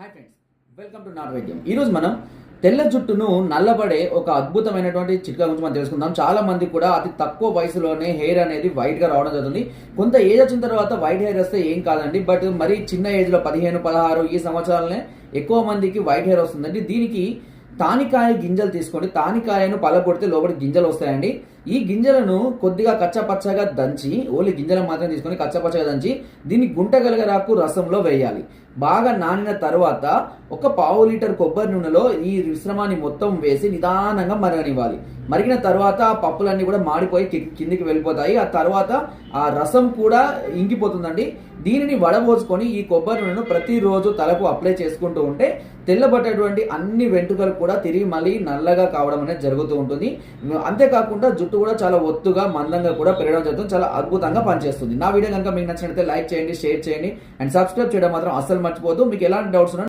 Hi friends, welcome to not వైద్యం. ఈరోజు మనం తెల్ల జుట్టును నల్లబడే ఒక అద్భుతమైనటువంటి చిట్కా గురించి మనం తెలుసుకుందాం. చాలా మంది కూడా అతి తక్కువ వయసులోనే హెయిర్ అనేది వైట్గా రావడం జరుగుతుంది. కొంత ఏజ్ వచ్చిన తర్వాత వైట్ హెయిర్ వస్తే ఏం కాదండి, బట్ మరి చిన్న ఏజ్లో 15, 16 ఈ సంవత్సరాలనే ఎక్కువ మందికి వైట్ హెయిర్ వస్తుందండి. దీనికి తానికాయ గింజలు తీసుకోండి. తానికాయను పలగొడితే లోపలి గింజలు వస్తాయండి. ఈ గింజలను కొద్దిగా కచ్చపచ్చగా దంచి, ఓన్లీ గింజలను మాత్రం తీసుకొని కచ్చపచ్చగా దంచి దీన్ని గుంటగలగరాకు రసంలో వేయాలి. బాగా నానిన తర్వాత ఒక పావు లీటర్ కొబ్బరి నూనెలో ఈ మిశ్రమాన్ని మొత్తం వేసి నిదానంగా మరగనివ్వాలి. మరిగిన తర్వాత ఆ పప్పులన్నీ కూడా మాడిపోయి కిందికి వెళ్ళిపోతాయి. ఆ తర్వాత ఆ రసం కూడా ఇంకిపోతుందండి. దీనిని వడబోసుకొని ఈ కొబ్బరి నూనెను ప్రతిరోజు తలకు అప్లై చేసుకుంటూ ఉంటే తెల్లబట్టేటువంటి అన్ని వెంట్రుకలు కూడా తిరిగి మళ్ళీ నల్లగా కావడం అనేది జరుగుతూ ఉంటుంది. అంతేకాకుండా జుట్టు కూడా చాలా ఒత్తుగా మందంగా కూడా పెరగడం జరుగుతుంది. చాలా అద్భుతంగా పనిచేస్తుంది. నా వీడియో కనుక మీకు నచ్చినట్లయితే లైక్ చేయండి, షేర్ చేయండి అండ్ సబ్స్క్రైబ్ చేయడం మాత్రం అస్సలు మర్చిపోవద్దు. మీకు ఎలాంటి డౌట్స్ ఉన్నా